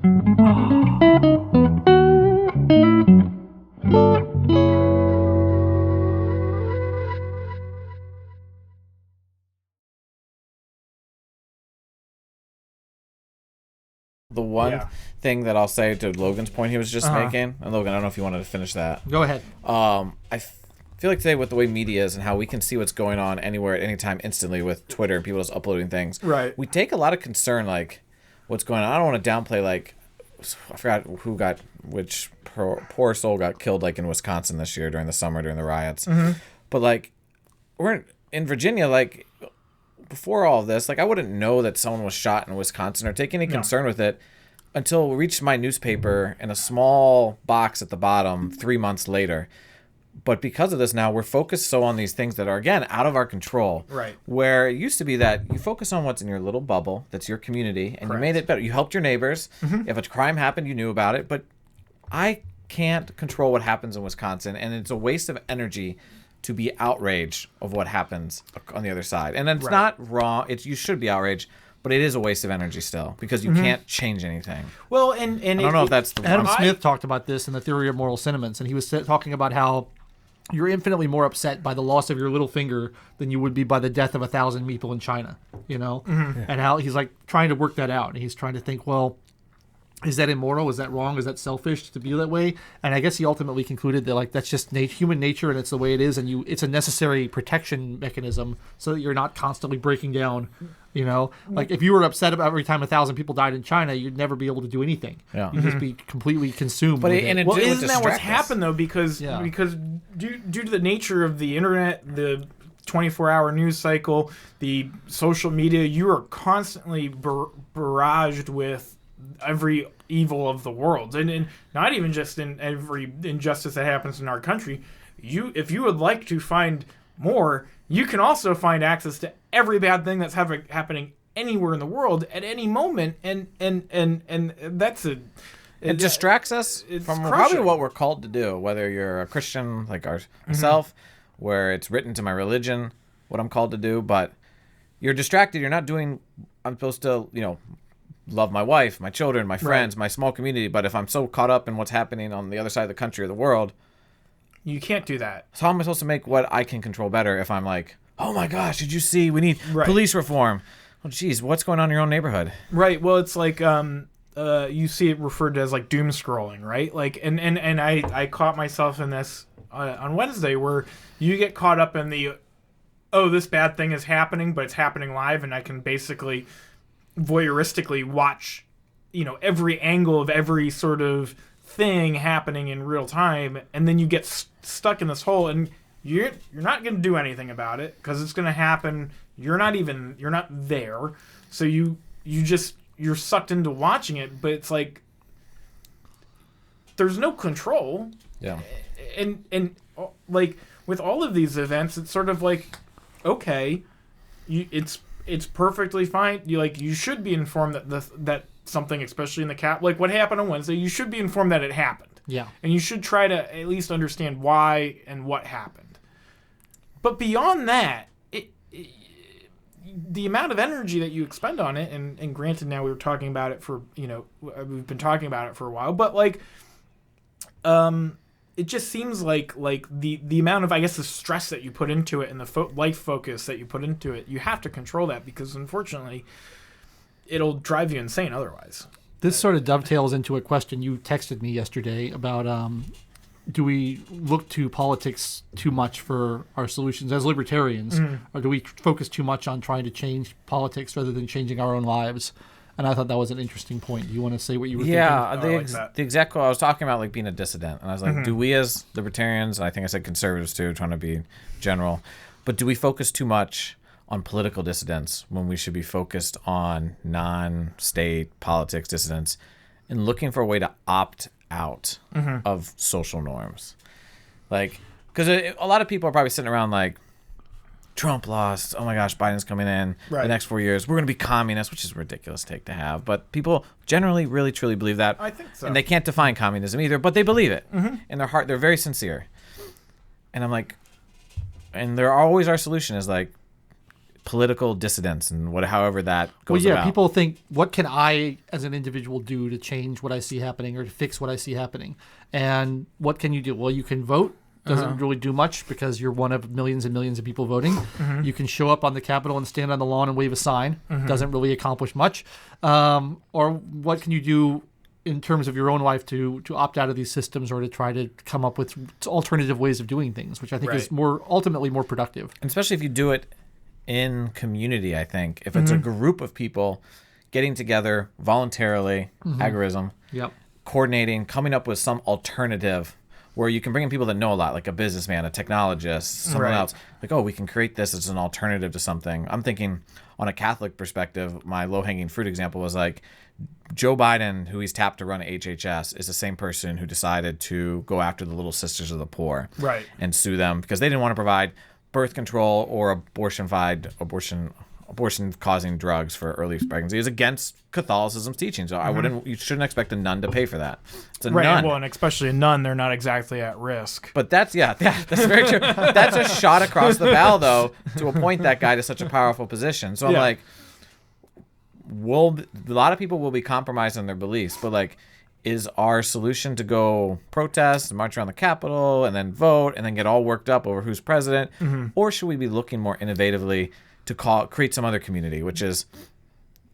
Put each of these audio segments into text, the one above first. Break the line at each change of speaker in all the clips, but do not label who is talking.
The one thing that I'll say to Logan's point he was just making, and Logan, I don't know if you wanted to finish that.
Go ahead.
I feel like today with the way media is and how we can see what's going on anywhere at any time instantly with Twitter and people just uploading things.
Right.
We take a lot of concern, like, what's going on. I don't want to downplay, like, I forgot which poor soul got killed, like, in Wisconsin this year during the summer, during the riots.
Mm-hmm.
But, like, we're in Virginia, like, before all of this, like, I wouldn't know that someone was shot in Wisconsin or take any concern with it until it reached my newspaper in a small box at the bottom 3 months later. But because of this now, we're focused so on these things that are, again, out of our control.
Right.
Where it used to be that you focus on what's in your little bubble, that's your community, and you made it better. You helped your neighbors. Mm-hmm. If a crime happened, you knew about it. But I can't control what happens in Wisconsin, and it's a waste of energy to be outraged of what happens on the other side. And it's not wrong. You should be outraged, but it is a waste of energy still because you can't change anything.
Well, and
I don't know if that's the
Adam Smith talked about this in the Theory of Moral Sentiments, and he was talking about how you're infinitely more upset by the loss of your little finger than you would be by the death of 1,000 people in China, you know? Mm-hmm. And how he's like trying to work that out. And he's trying to think, well, is that immoral? Is that wrong? Is that selfish to be that way? And I guess he ultimately concluded that, like, that's just human nature and it's the way it is. And it's a necessary protection mechanism so that you're not constantly breaking down, you know? Like, if you were upset about every time 1,000 people died in China, you'd never be able to do anything. Yeah. You'd just be completely consumed with it.
Well, isn't that what's happened, though? Because due to the nature of the internet, the 24-hour news cycle, the social media, you are constantly barraged with every evil of the world, and not even just in every injustice that happens in our country. If you would like to find more, you can also find access to every bad thing that's happening anywhere in the world at any moment, and that's it
distracts us from probably what we're called to do, whether you're a Christian like myself, where it's written to my religion what I'm called to do, but you're distracted. You're not doing. I'm supposed to, love my wife, my children, my friends, my small community. But if I'm so caught up in what's happening on the other side of the country or the world,
you can't do that.
So how am I supposed to make what I can control better if I'm like, oh my gosh, did you see? We need police reform. Well, geez, what's going on in your own neighborhood?
Right. Well, it's like you see it referred to as like doom scrolling, right? Like, and I caught myself in this on Wednesday where you get caught up in the, this bad thing is happening, but it's happening live, and I can basically voyeuristically watch, every angle of every sort of thing happening in real time, and then you get stuck in this hole, and you're not going to do anything about it because it's going to happen. You're not there, so you're sucked into watching it, but it's like there's no control.
Yeah.
And like with all of these events, it's sort of like, okay, it's perfectly fine. You should be informed that something, especially in the like what happened on Wednesday, you should be informed that it happened.
Yeah. And
you should try to at least understand why and what happened. But beyond that, the amount of energy that you expend on it, and granted now we were talking about it for, we've been talking about it for a while, but like, it just seems like the amount of, I guess, the stress that you put into it and the life focus that you put into it, you have to control that because unfortunately it'll drive you insane otherwise.
This sort of dovetails into a question you texted me yesterday about do we look to politics too much for our solutions as libertarians, or do we focus too much on trying to change politics rather than changing our own lives? And I thought that was an interesting point. Do you want to say what you were thinking?
Yeah, the exact quote I was talking about, like being a dissident, and I was like, do we as libertarians, and I think I said conservatives too, trying to be general, but do we focus too much on political dissidents when we should be focused on non-state politics dissidents and looking for a way to opt out of social norms? Like, because a lot of people are probably sitting around like, Trump lost. Oh my gosh, Biden's coming in the next 4 years. We're going to be communists, which is a ridiculous take to have. But people generally really, truly believe that.
I think so.
And they can't define communism either, but they believe it. In their heart, they're very sincere. And I'm like, and they're always our solution is like, political dissidents and however that goes about.
People think, what can I as an individual do to change what I see happening or to fix what I see happening? And what can you do? Well, you can vote. Doesn't really do much because you're one of millions and millions of people voting. You can show up on the Capitol and stand on the lawn and wave a sign. Doesn't really accomplish much. Or what can you do in terms of your own life to opt out of these systems or to try to come up with alternative ways of doing things, which I think is ultimately more productive.
And especially if you do it in community, I think. If it's a group of people getting together voluntarily, agorism, coordinating, coming up with some alternative where you can bring in people that know a lot, like a businessman, a technologist, someone else. Like, oh, we can create this as an alternative to something. I'm thinking on a Catholic perspective, my low-hanging fruit example was like Joe Biden, who he's tapped to run HHS, is the same person who decided to go after the Little Sisters of the Poor and sue them because they didn't want to provide birth control or abortion-causing drugs for early pregnancy. It was against Catholicism's teaching, so you shouldn't expect a nun to pay for that. It's a nun.
Well, and especially a nun, they're not exactly at risk.
But that's very true. That's a shot across the bow, though, to appoint that guy to such a powerful position. So I'm like, a lot of people will be compromised on their beliefs, but like, is our solution to go protest and march around the Capitol and then vote and then get all worked up over who's president, or should we be looking more innovatively to create some other community, which is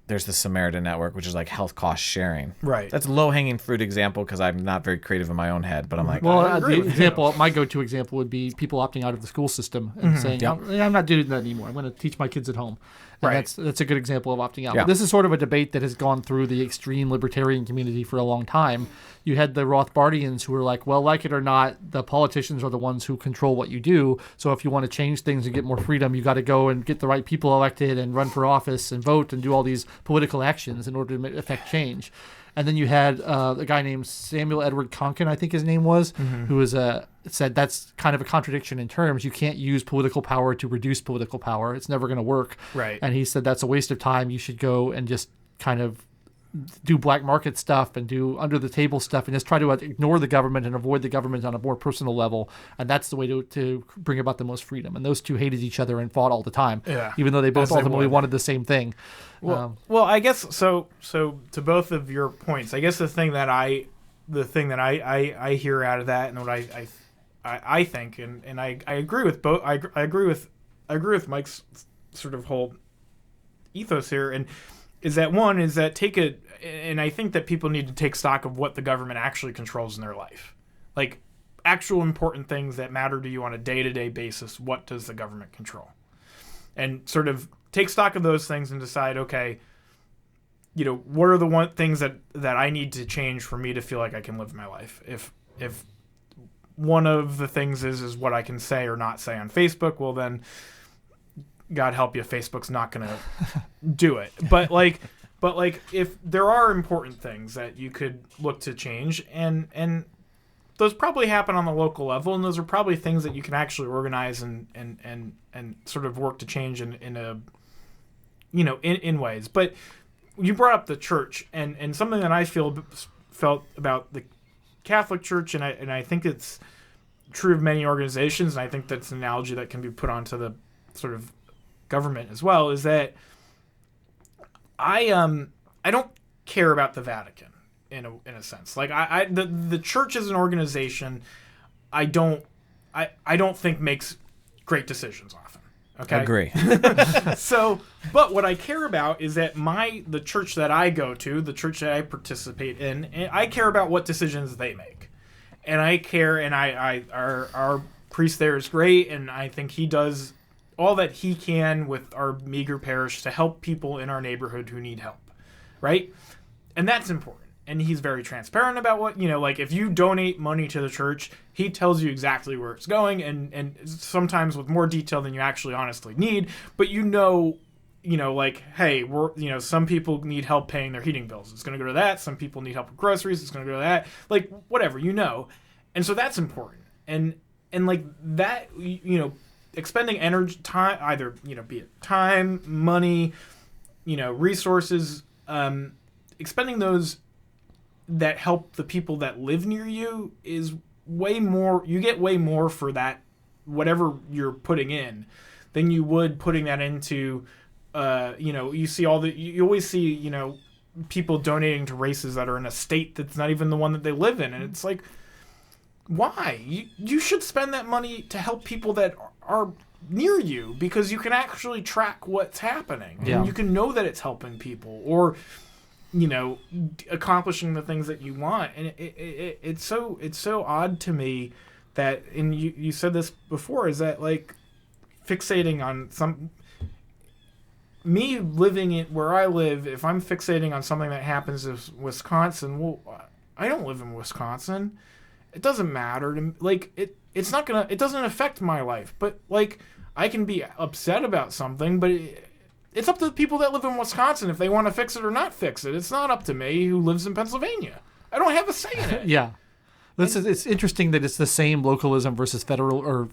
there's the Samaritan Network, which is like health cost sharing.
Right.
That's a low-hanging fruit example because I'm not very creative in my own head, but I'm like,
my go-to example would be people opting out of the school system and saying, I'm not doing that anymore. I'm going to teach my kids at home. And that's a good example of opting out.
Yeah.
But this is sort of a debate that has gone through the extreme libertarian community for a long time. You had the Rothbardians who were like, well, like it or not, the politicians are the ones who control what you do. So if you want to change things and get more freedom, you got to go and get the right people elected and run for office and vote and do all these political actions in order to affect change. And then you had a guy named Samuel Edward Konkin, I think his name was, who was said that's kind of a contradiction in terms. You can't use political power to reduce political power. It's never going to work.
Right.
And he said that's a waste of time. You should go and just kind of do black market stuff and do under the table stuff and just try to ignore the government and avoid the government on a more personal level. And that's the way to bring about the most freedom. And those two hated each other and fought all the time, even though they both ultimately wanted the same thing.
Well, I guess so to both of your points, I guess the thing that I hear out of that and what I think, and I agree with both. I agree with Mike's sort of whole ethos here, and is that take it, and I think that people need to take stock of what the government actually controls in their life, like actual important things that matter to you on a day-to-day basis. What does the government control? And sort of take stock of those things and decide, okay, what are the things that I need to change for me to feel like I can live my life? If one of the things is what I can say or not say on Facebook, well then, God help you, Facebook's not going to do it. But if there are important things that you could look to change, and those probably happen on the local level, and those are probably things that you can actually organize and sort of work to change in ways. But you brought up the church, and something that I felt about the Catholic Church, and I think it's true of many organizations, and I think that's an analogy that can be put onto the sort of government as well, is that I don't care about the Vatican in a sense. Like the church as an organization, I don't think makes great decisions often. Okay,
I agree.
So, but what I care about is that the church that I go to, the church that I participate in, and I care about what decisions they make, and I care, and our priest there is great, and I think he does all that he can with our meager parish to help people in our neighborhood who need help, right? And that's important. And he's very transparent about what, like if you donate money to the church, he tells you exactly where it's going, and sometimes with more detail than you actually honestly need. But like, hey, some people need help paying their heating bills. It's going to go to that. Some people need help with groceries. It's going to go to that. Like, whatever, And so that's important. And like that, expending energy, time, either, be it time, money, resources, expending those that help the people that live near you is way more, you get way more for that, whatever you're putting in, than you would putting that into, you always see, people donating to races that are in a state that's not even the one that they live in. And it's like, why? You should spend that money to help people that are near you, because you can actually track what's happening.
Yeah.
And you can know that it's helping people or, accomplishing the things that you want. And it's so odd to me that, and you said this before, is that like fixating on me living in where I live, if I'm fixating on something that happens in Wisconsin, well, I don't live in Wisconsin. It doesn't matter to me. Like it doesn't affect my life. But like I can be upset about something, but it's up to the people that live in Wisconsin if they want to fix it or not fix it. It's not up to me who lives in Pennsylvania. I don't have a say in it.
Yeah. It's interesting that it's the same localism versus federal or,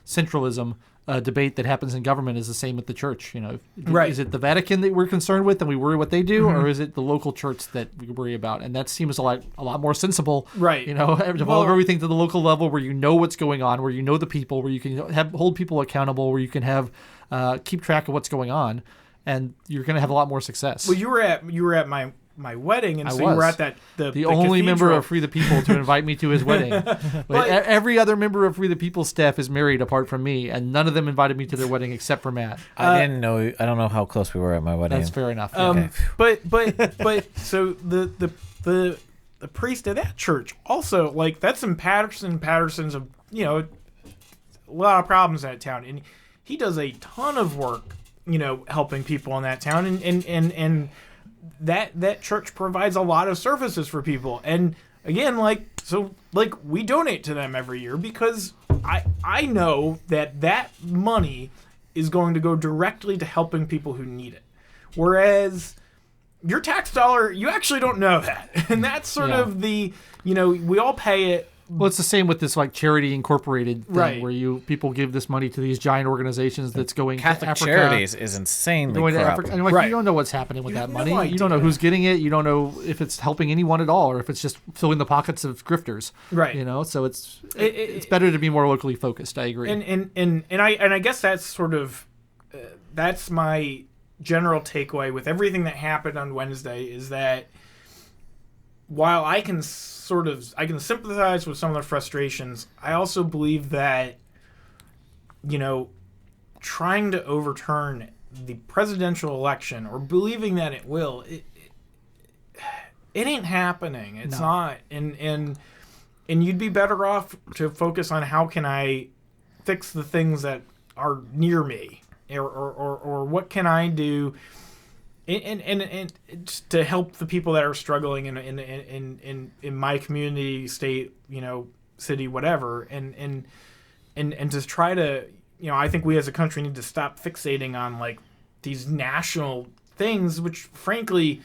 centralism debate that happens in government is the same with the church.
Right.
Is it the Vatican that we're concerned with and we worry what they do, or is it the local church that we worry about? And that seems a lot more sensible.
Right.
Develop everything to the local level where you know what's going on, where you know the people, where you can hold people accountable, where you can have keep track of what's going on, and you're going to have a lot more success.
Well, you were at my wedding, and so you were at the
only
cathedral.
member of Free the People to invite me to his wedding. But every other member of Free the People staff is married apart from me, and none of them invited me to their wedding except for Matt.
I don't know how close we were at my wedding.
That's fair enough.
Okay.
But so the priest at that church also, like, that's in Patterson. Patterson's a lot of problems in that town, and he does a ton of work, helping people in that town, and that church provides a lot of services for people. And again, we donate to them every year because I know that money is going to go directly to helping people who need it. Whereas your tax dollar, you actually don't know that. And that's sort of the, we all pay it.
Well, it's the same with this like Charity Incorporated thing,
right,
where people give this money to these giant organizations that's going
Catholic
to Africa.
Charities is insanely
going
corrupt.
to Africa. And
Right.
You don't know what's happening with
You
that
have
money.
no
You don't know
idea.
who's getting it. You don't know if it's helping anyone at all, or if it's just filling the pockets of grifters.
Right.
So it's better to be more locally focused. I agree.
And I guess that's sort of that's my general takeaway with everything that happened on Wednesday, is that while I can sympathize with some of the frustrations, I also believe that trying to overturn the presidential election, or believing that it will, it ain't happening. It's not. And you'd be better off to focus on how can I fix the things that are near me, or what can I do and just to help the people that are struggling in my community, state, city, whatever, and to try to, I think we as a country need to stop fixating on like these national things, which frankly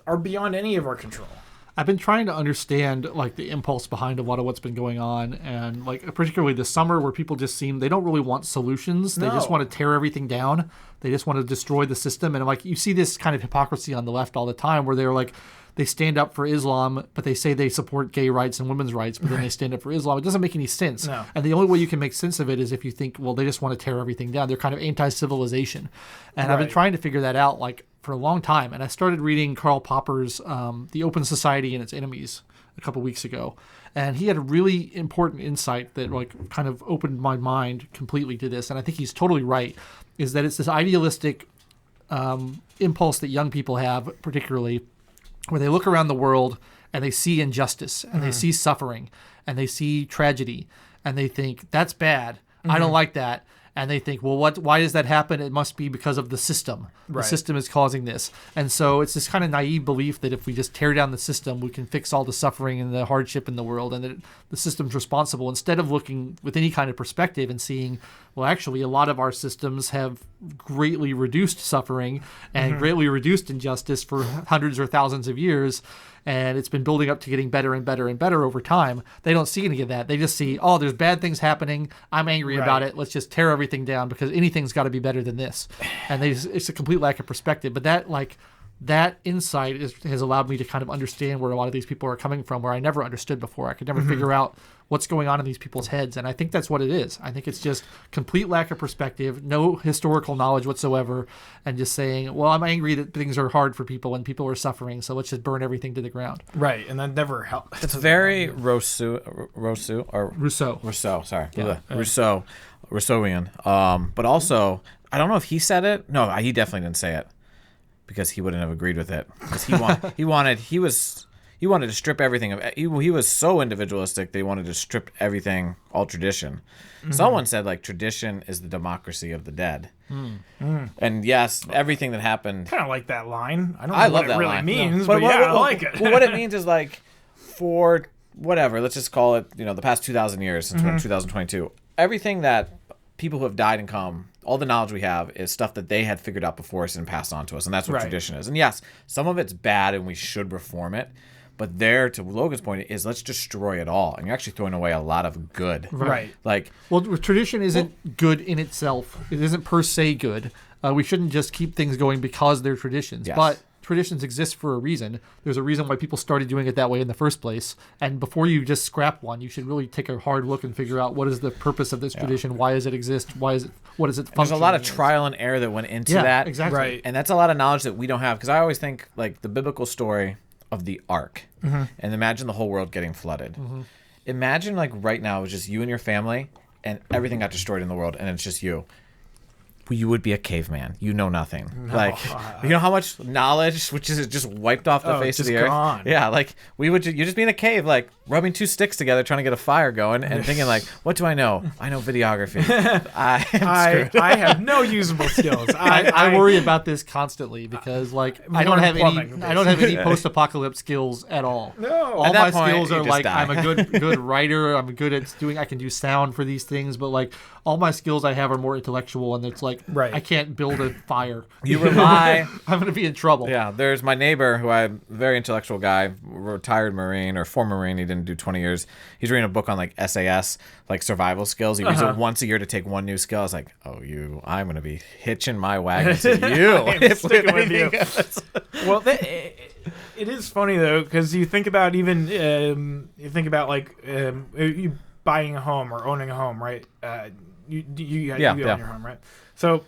are beyond any of our control.
I've been trying to understand like the impulse behind a lot of what's been going on, and like particularly this summer, where people just they don't really want solutions. They just want to tear everything down. They just want to destroy the system. And like you see this kind of hypocrisy on the left all the time, where they're like, they stand up for Islam, but they say they support gay rights and women's rights, but then they stand up for Islam. It doesn't make any sense.
No.
And the only way you can make sense of it is if you think, well, they just want to tear everything down. They're kind of anti-civilization. And I've been trying to figure that out like for a long time. And I started reading Karl Popper's The Open Society and Its Enemies a couple weeks ago. And he had a really important insight that like kind of opened my mind completely to this. And I think he's totally right, is that it's this idealistic impulse that young people have, particularly, where they look around the world and they see injustice and they see suffering and they see tragedy and they think, that's bad. I don't like that. And they think, well, why does that happen? It must be because of the system. The system is causing this. And so it's this kind of naive belief that if we just tear down the system, we can fix all the suffering and the hardship in the world, and that the system's responsible, instead of looking with any kind of perspective and seeing, well, actually, a lot of our systems have greatly reduced suffering and greatly reduced injustice for hundreds or thousands of years. And it's been building up to getting better and better and better over time. They don't see any of that. They just see, oh, there's bad things happening. I'm angry about it. Let's just tear everything down because anything's got to be better than this. And it's a complete lack of perspective. But that, like, that insight has allowed me to kind of understand where a lot of these people are coming from, where I never understood before. I could never figure out what's going on in these people's heads. And I think that's what it is. I think it's just complete lack of perspective, no historical knowledge whatsoever, and just saying, well, I'm angry that things are hard for people and people are suffering, so let's just burn everything to the ground.
Right, and that never helps.
It's very Rousseau. Sorry.
Yeah.
Rousseauian. But also, I don't know if he said it. No, he definitely didn't say it because he wouldn't have agreed with it. Because he wanted to strip everything of. He was so individualistic. They wanted to strip everything, all tradition. Someone said like tradition is the democracy of the dead. And yes, everything that happened.
Kind of like that line. I don't
I
know
love
what
that
it really
line.
means,
No.
but I like it.
Well, what it means is like for whatever, let's just call it, the past 2,000 years since we're in 2022. Everything that people who have died and come, all the knowledge we have is stuff that they had figured out before us and passed on to us, and that's what tradition is. And yes, some of it's bad and we should reform it, but there, to Logan's point, is let's destroy it all, and you're actually throwing away a lot of good.
Right.
Like,
well, tradition isn't good in itself. It isn't per se good. We shouldn't just keep things going because they're traditions.
Yes.
But traditions exist for a reason. There's a reason why people started doing it that way in the first place. And before you just scrap one, you should really take a hard look and figure out what is the purpose of this tradition. Why does it exist? What is it
there's a lot of trial and error that went into that.
Exactly.
Right.
And that's a lot of knowledge that we don't have, because I always think like the biblical story of the ark, and imagine the whole world getting flooded. Imagine like right now it's just you and your family and everything got destroyed in the world and it's just you. You would be a caveman. You know nothing. Like, you know how much knowledge, which is just wiped off the face of the earth.
Gone.
Yeah, like you'd just be in a cave, like rubbing two sticks together, trying to get a fire going, and thinking like, what do I know? I know videography.
I have no usable skills.
I worry about this constantly because like I don't have any post-apocalypse skills at all.
No.
All
At
my
that point,
skills
you
are
just
like
die.
I'm a good writer. I'm good at I can do sound for these things, but like all my skills I have are more intellectual, and it's like I can't build a fire.
You rely.
I'm gonna be in trouble.
Yeah, there's my neighbor who I'm a very intellectual guy, retired Marine or former Marine. He didn't do 20 years. He's reading a book on like SAS, like survival skills. He reads it once a year to take one new skill. I was like, I'm going to be hitching my wagon to you.
I'm sticking with you. Well, it is funny though, because you think about like you buying a home or owning a home, right? You own your home, right? So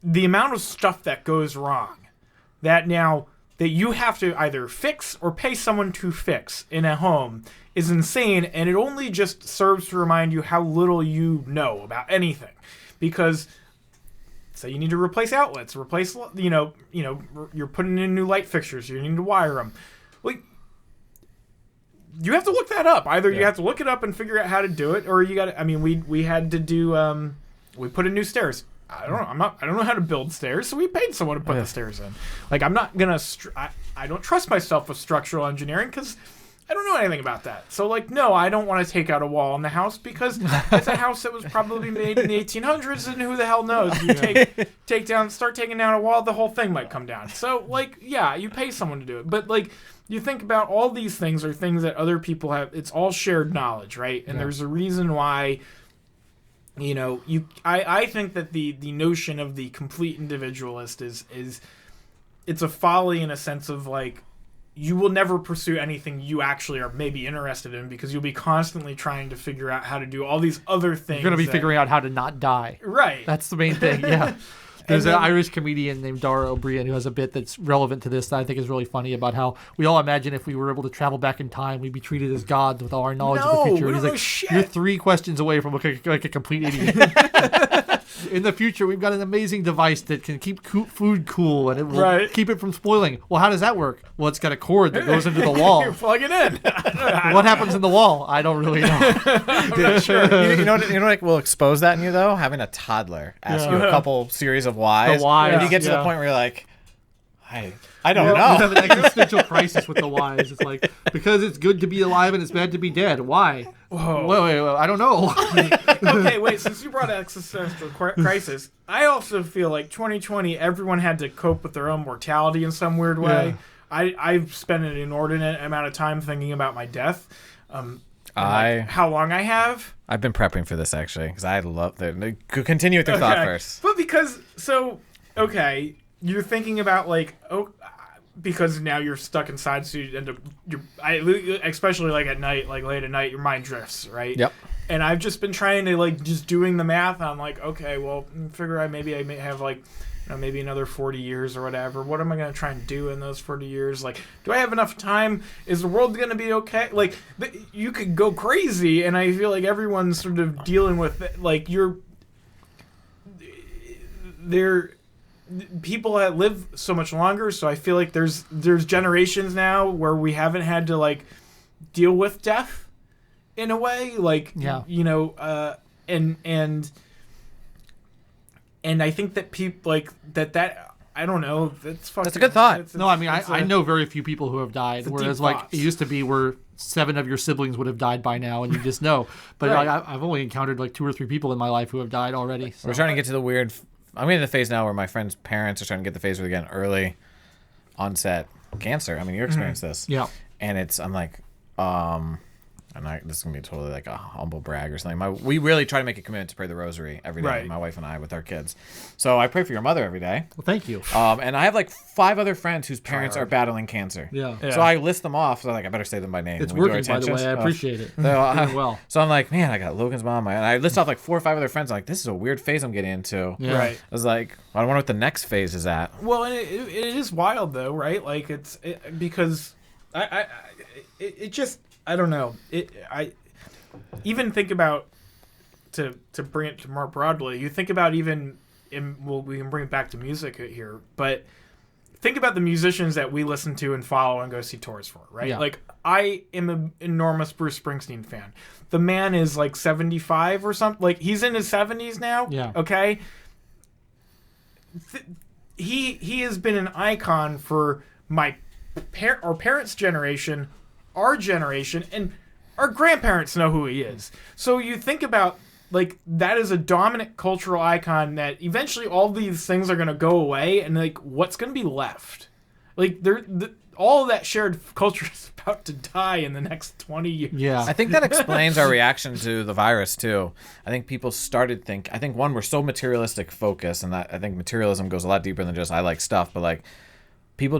the amount of stuff that goes wrong that you have to either fix or pay someone to fix in a home is insane, and it only just serves to remind you how little you know about anything. Because say you need to replace outlets, you're putting in new light fixtures, you need to wire them. Like, you have to look that up. Either you have to look it up and figure out how to do it, or you got to, we had to do we put in new stairs. I don't know how to build stairs, so we paid someone to put the stairs in. Like, I'm not gonna I don't trust myself with structural engineering because I don't know anything about that. So like, no, I don't want to take out a wall in the house because it's a house that was probably made in the 1800s, and who the hell knows? You start taking down a wall, the whole thing might come down. So like, yeah, you pay someone to do it, but like, you think about all these things are things that other people have. It's all shared knowledge, right? And there's a reason why. I think that the notion of the complete individualist is it's a folly in a sense of like, you will never pursue anything you actually are maybe interested in because you'll be constantly trying to figure out how to do all these other things.
You're going to be figuring out how to not die.
Right.
That's the main thing, yeah. There's an Irish comedian named Dara O'Brien who has a bit that's relevant to this that I think is really funny about how we all imagine if we were able to travel back in time, we'd be treated as gods with all our knowledge of the future.
We
And
don't
he's
know
like,
shit.
you're 3 questions away from looking like a complete idiot. In the future, we've got an amazing device that can keep food cool and it will keep it from spoiling. Well, how does that work? Well, it's got a cord that goes into the wall.
You plug it in.
What happens in the wall? I don't really know.
Sure. You know what will expose that in you though? Having a toddler ask you a couple series of whys.
The whys,
and you get to the point where you're like, I don't
You
know.
have an existential crisis with the whys. It's like, because it's good to be alive and it's bad to be dead. Why?
Whoa.
Wait, I don't know.
Okay, wait, since you brought existential crisis, I also feel like 2020, everyone had to cope with their own mortality in some weird way. Yeah. I've spent an inordinate amount of time thinking about my death. How long I have.
I've been prepping for this actually, because I love that. Continue with your thought first.
But because, you're thinking about like, because now you're stuck inside, so you end up especially like at night, like late at night, your mind drifts, right?
Yep.
And I've just been trying to like just doing the math on like, okay, well, figure I may have like, maybe another 40 years or whatever. What am I going to try and do in those 40 years? Like, do I have enough time? Is the world going to be okay? Like, you could go crazy, and I feel like everyone's sort of dealing with it. Like, people that live so much longer, so I feel like there's generations now where we haven't had to like deal with death in a way, like and I think that people like that I don't know, that's
a good thought.
No, I mean I know very few people who have died, whereas like
thoughts.
it used to be where 7 of your siblings would have died by now, and you just know. But
Right.
I've only encountered like 2 or 3 people in my life who have died already. So.
We're starting to get to the weird. I'm in the phase now where my friends' parents are starting to get the phase where they're getting early onset cancer. I mean, you experienced this.
Yeah.
And I'm like, this is gonna be totally like a humble brag or something. We really try to make a commitment to pray the rosary every day,
Right.
my wife and I, with our kids. So I pray for your mother every day.
Well, thank you.
And I have like 5 other friends whose parents are battling cancer.
Yeah.
So I list them off. So I better say them by name.
It's
when we do our
working, by the way. I
intentions.
appreciate it.
So,
Doing well.
So I'm like, man, I got Logan's mom. And I list off like 4 or 5 other friends. I'm like, this is a weird phase I'm getting into.
Yeah.
Right.
I was like, I wonder what the next phase is at.
Well, and it is wild though, right? Like because it just I don't know. I even think about to bring it to more broadly. You think about we can bring it back to music here, but think about the musicians that we listen to and follow and go see tours for, right?
Yeah.
Like I am an enormous Bruce Springsteen fan. The man is like 75 or something. Like he's in his 70s now.
Yeah.
Okay. He has been an icon for our parents' generation, our generation, and our grandparents know who he is. So you think about like that is a dominant cultural icon that eventually all these things are going to go away, and like what's going to be left? Like all of that shared culture is about to die in the next 20 years.
Yeah.
I think that explains our reaction to the virus too. I think people started I think one, we're so materialistic focused, and I think materialism goes a lot deeper than just I like stuff, but like people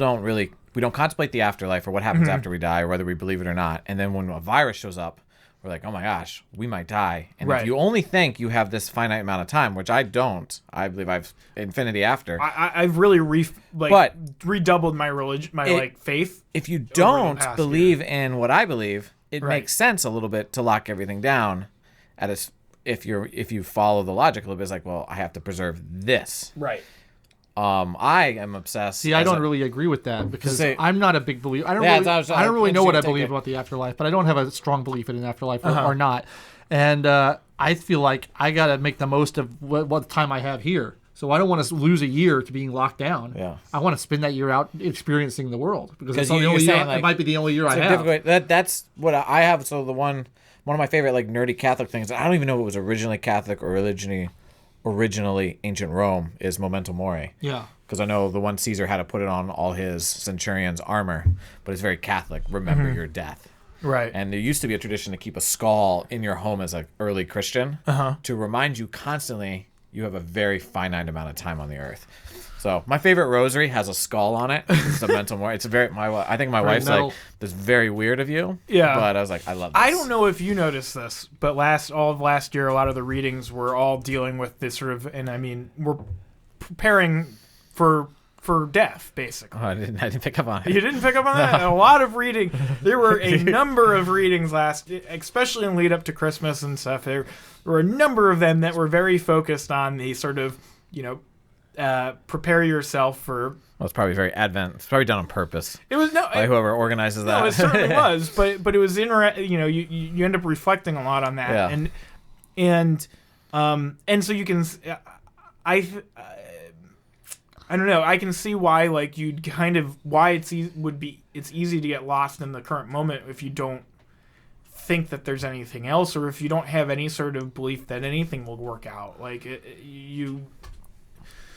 we don't contemplate the afterlife or what happens after we die or whether we believe it or not. And then when a virus shows up, we're like, oh my gosh, we might die. And
Right.
if you only think you have this finite amount of time, which I don't, I believe I've infinity after.
I've really redoubled my religion, my faith.
If you
over the
don't
past
believe in what I believe, it
Right.
makes sense a little bit to lock everything down. If you follow the logic a little bit, it's like, well, I have to preserve this.
Right.
I am obsessed.
See, I don't really agree with that because
Say-
I'm not a big believer. I don't
Yeah,
really,
that was-
I don't really know what I
interesting
believe
take.
about the afterlife, but I don't have a strong belief in an afterlife or not. And I feel like I got to make the most of what time I have here. So I don't want to lose a year to being locked down.
Yeah.
I want to spend that year out experiencing the world because it's
Because
the
you're
only year.
saying, like,
It might be the only year I
It's a
have.
difficult way- that's what I have. So one of my favorite like nerdy Catholic things. I don't even know if it was originally Catholic or originally ancient Rome is memento mori.
Yeah.
Because I know the one Caesar had to put it on all his centurions' armor, but it's very Catholic. Remember your death.
Right.
And there used to be a tradition to keep a skull in your home as an early Christian to remind you constantly you have a very finite amount of time on the earth. So my favorite rosary has a skull on it. It's a mental more. It's I think my wife's
metal.
like, "This is very weird of you."
Yeah.
But I was like, I love this.
I don't know if you noticed this, but all of last year, a lot of the readings were all dealing with this sort of, and I mean, we're preparing for death, basically.
Oh, I didn't pick up on it.
You didn't pick up on that? A lot of reading. There were a number of readings especially in lead up to Christmas and stuff. There were a number of them that were very focused on the sort of, prepare yourself for.
Well, it's probably very Advent. It's probably done on purpose
It was
by whoever organizes that.
No, it certainly was, but it was you end up reflecting a lot on that,
Yeah.
and so you can, I don't know, I can see why like you'd kind of why it's easy to get lost in the current moment if you don't think that there's anything else, or if you don't have any sort of belief that anything will work out. Like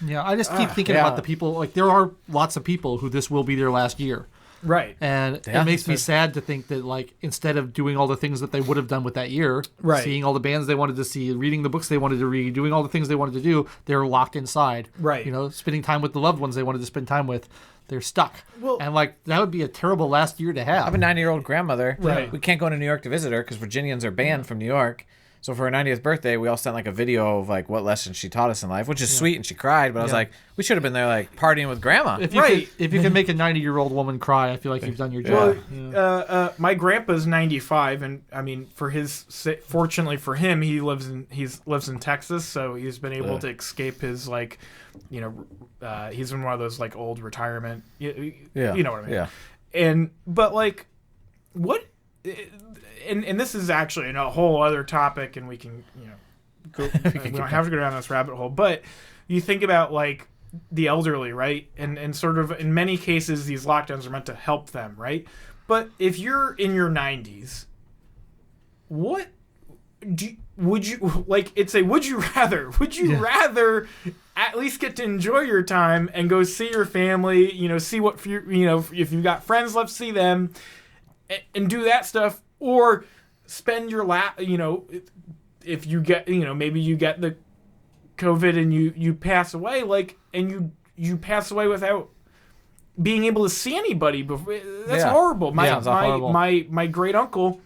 Yeah, I just keep thinking
yeah.
about the people. Like, there are lots of people who this will be their last year.
right.
And
Yeah,
it makes me
that's
sad to think that, like, instead of doing all the things that they would have done with that year,
Right.
seeing all the bands they wanted to see, reading the books they wanted to read, doing all the things they wanted to do, they're locked inside.
Right.
Spending time with the loved ones they wanted to spend time with. They're stuck.
Well-
and like that would be a terrible last year to
I have
have.
a 90-year-old grandmother.
Right.
We can't go to New York to visit her because Virginians are banned from New York. So for her 90th birthday, we all sent like a video of like what lessons she taught us in life, which is sweet, and she cried. But I was like, we should have been there like partying with grandma.
If you can make a 90-year-old woman cry, I feel like you've done your job.
Well, my grandpa's 95, and I mean, fortunately for him, he lives in Texas, so he's been able to escape his like, he's in one of those like old retirement. You know what I mean?
Yeah.
But like, what? And this is actually a whole other topic, and we can go. We don't have to go down this rabbit hole, but you think about like the elderly, right? And sort of in many cases, these lockdowns are meant to help them, right? But if you're in your 90s, would you like? It's a would you rather? Would you rather at least get to enjoy your time and go see your family? See what if you've got friends left, see them, and do that stuff. Or spend your if you get, maybe you get the COVID and you pass away, like, and you pass away without being able to see anybody before. That's horrible. My great uncle,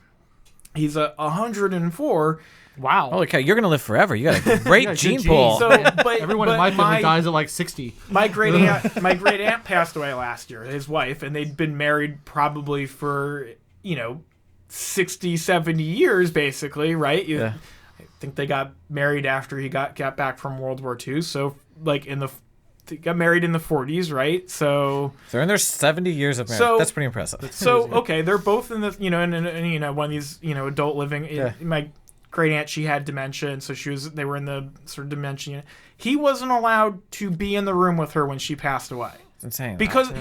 he's 104.
Wow.
Holy cow, you're gonna live forever. You got a great gene pool.
So,
Everyone in my family dies at like 60.
My great aunt passed away last year. His wife, and they'd been married probably for 60, 70 years, basically, right? I think they got married after he got back from World War II. So, like, they got married in the 40s, right? So
they're in their 70 years of marriage. That's pretty impressive.
So, okay, they're both in the, and one of these, adult living. My great aunt, she had dementia, and so they were in the sort of dementia. He wasn't allowed to be in the room with her when she passed away.
It's insane.
Because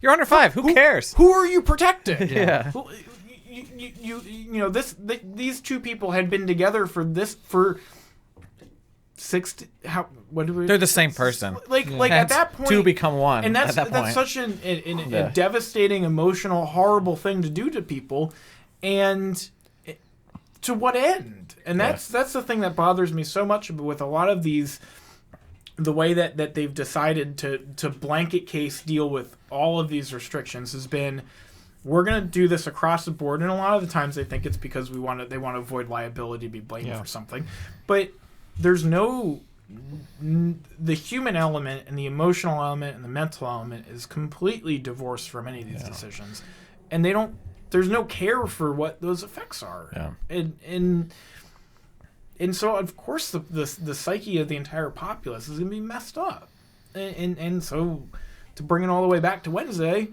you're under 5. Who cares?
Who are you protecting?
Yeah.
These two people had been together for 60.
They're the same person.
Like at that point,
two become one.
And that's such a devastating, emotional, horrible thing to do to people, and to what end? And that's the thing that bothers me so much with a lot of these. The way that they've decided to blanket case deal with all of these restrictions has been, we're going to do this across the board, and a lot of the times they think it's because they want to avoid liability, be blamed for something. But there's the human element and the emotional element and the mental element is completely divorced from any of these decisions, and there's no care for what those effects are. And so of course the psyche of the entire populace is going to be messed up, and so to bring it all the way back to Wednesday.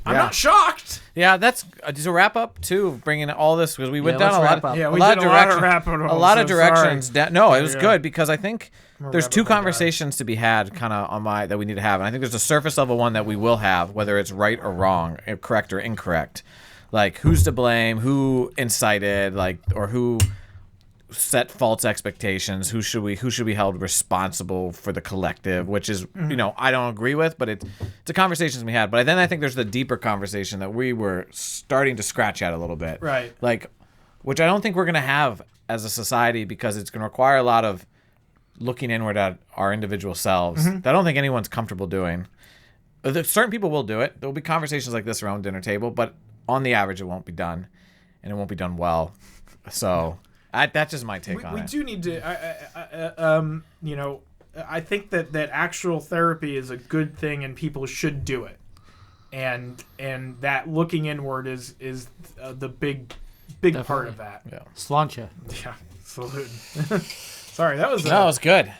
I'm not shocked.
Yeah, that's a wrap up too. Bringing all this because we went down a lot.
Yeah, we did a lot of
directions. No, it was good because I think there's two conversations to be had, kind of that we need to have, and I think there's a surface level one that we will have, whether it's right or wrong, correct or incorrect, like who's to blame, who incited, or who set false expectations, who should be held responsible for the collective, which is I don't agree with, but it's a conversation we had. But then I think there's the deeper conversation that we were starting to scratch at a little bit,
right?
Which I don't think we're gonna have as a society, because it's gonna require a lot of looking inward at our individual selves that I don't think anyone's comfortable doing. Certain people will do it. There'll be conversations like this around dinner table, but on the average it won't be done, and it won't be done well. So that's just my take on it.
We do need to, I think that actual therapy is a good thing, and people should do it, and that looking inward is the big Definitely. Part of that.
Yeah. Sláinte.
Yeah, salute. Sorry, that was
good.